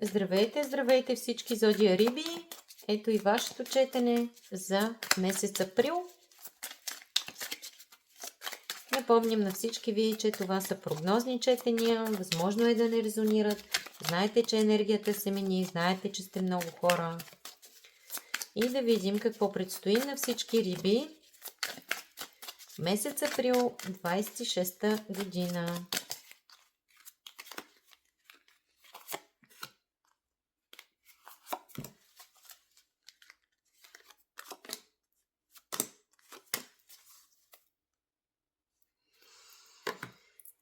Здравейте, здравейте всички зодия Риби! Ето и вашето четене за месец април. Напомням на всички ви, че това са прогнозни четения. Възможно е да не резонират. Знаете, че енергията се мени, знаете, че сте много хора. И да видим какво предстои на всички риби. Месец април 26-та година.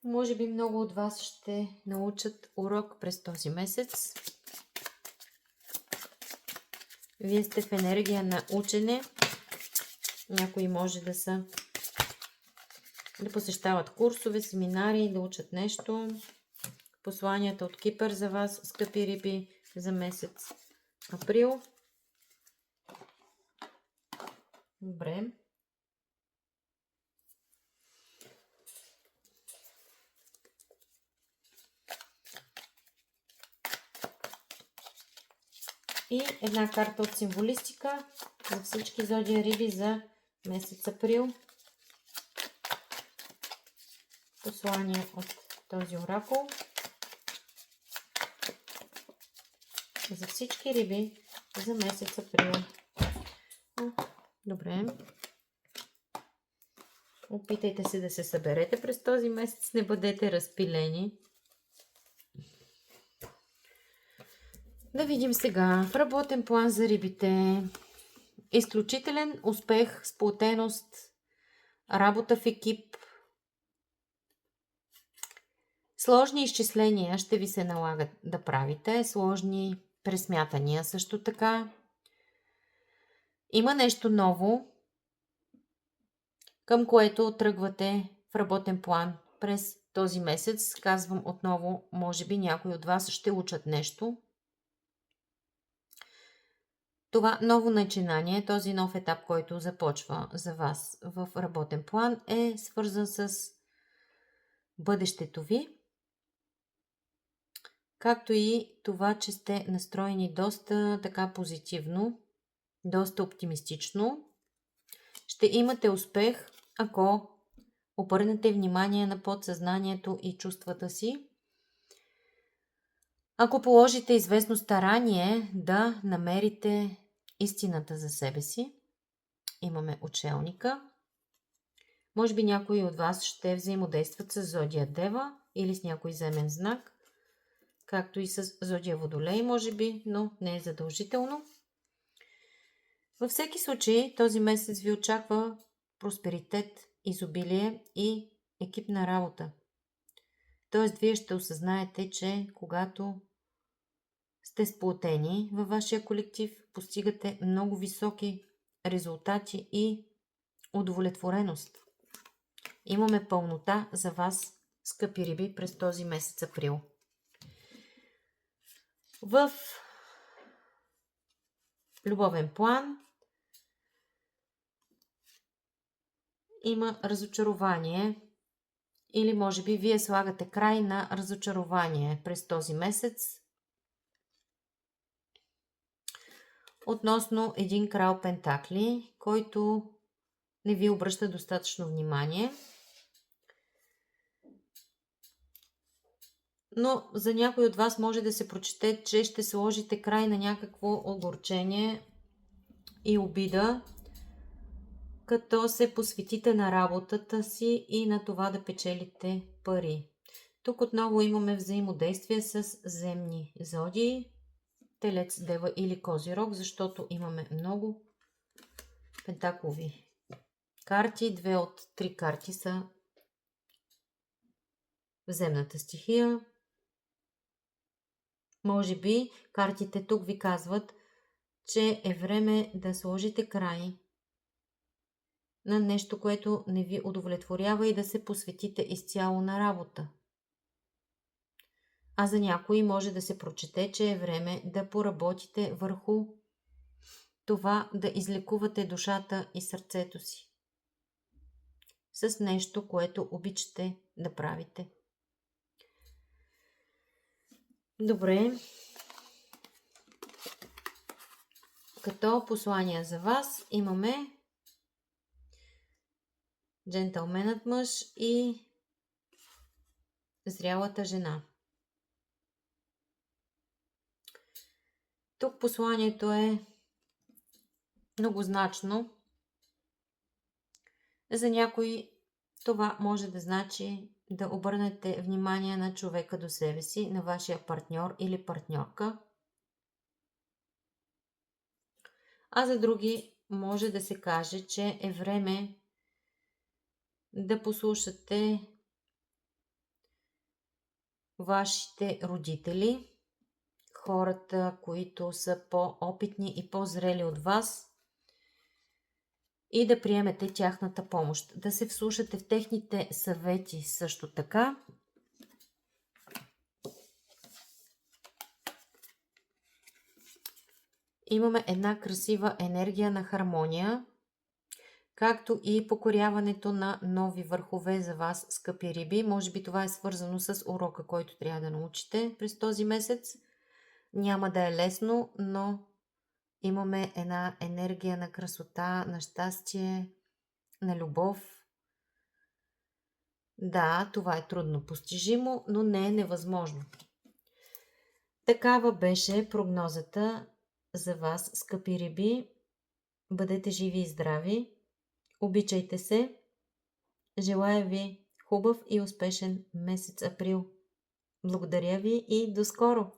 Може би много от вас ще научат урок през този месец. Вие сте в енергия на учене. Някои може да посещават курсове, семинари, да учат нещо. Посланията от Кипър за вас, скъпи риби, за месец април. Добре. И една карта от символистика за всички зодия риби за месец април. Послание от този оракул за всички риби за месец април. Добре. Опитайте се да се съберете през този месец, не бъдете разпилени. Да видим сега в работен план за рибите. Изключителен успех, сплотеност, работа в екип. Сложни изчисления ще ви се налагат да правите, сложни пресмятания също така. Има нещо ново, към което тръгвате в работен план през този месец. Казвам отново, може би някои от вас ще учат нещо. Това ново начинание, този нов етап, който започва за вас в работен план, е свързан с бъдещето ви, както и това, че сте настроени доста така позитивно, доста оптимистично. Ще имате успех, ако обърнете внимание на подсъзнанието и чувствата си. Ако положите известно старание да намерите истината за себе си. Имаме учелника. Може би някои от вас ще взаимодействат с зодия Дева или с някой земен знак, както и с зодия Водолей, може би, но не е задължително. Във всеки случай, този месец ви очаква просперитет, изобилие и екипна работа. Тоест, вие ще осъзнаете, че когато сте сплотени във вашия колектив, постигате много високи резултати и удовлетвореност. Имаме пълнота за вас, скъпи риби, през този месец април. В любовен план има разочарование или може би вие слагате край на разочарование през този месец относно един крал пентакли, който не ви обръща достатъчно внимание. Но за някой от вас може да се прочете, че ще сложите край на някакво огорчение и обида, като се посветите на работата си и на това да печелите пари. Тук отново имаме взаимодействие с земни зодии, Телец, Дева или Козирог, защото имаме много пентаклови карти. 2 от 3 карти са в земната стихия. Може би картите тук ви казват, че е време да сложите край на нещо, което не ви удовлетворява и да се посветите изцяло на работа. А за някои може да се прочете, че е време да поработите върху това да излекувате душата и сърцето си с нещо, което обичате да правите. Добре. Като послание за вас имаме джентълменът мъж и зрялата жена. Тук посланието е многозначно. За някой това може да значи да обърнете внимание на човека до себе си, на вашия партньор или партньорка. А за други може да се каже, че е време да послушате вашите родители, хората, които са по-опитни и по-зрели от вас, и да приемете тяхната помощ. Да се вслушате в техните съвети също така. Имаме една красива енергия на хармония, както и покоряването на нови върхове за вас, скъпи риби. Може би това е свързано с урока, който трябва да научите през този месец. Няма да е лесно, но имаме една енергия на красота, на щастие, на любов. Да, това е трудно постижимо, но не е невъзможно. Такава беше прогнозата за вас, скъпи риби. Бъдете живи и здрави. Обичайте се. Желая ви хубав и успешен месец април. Благодаря ви и до скоро!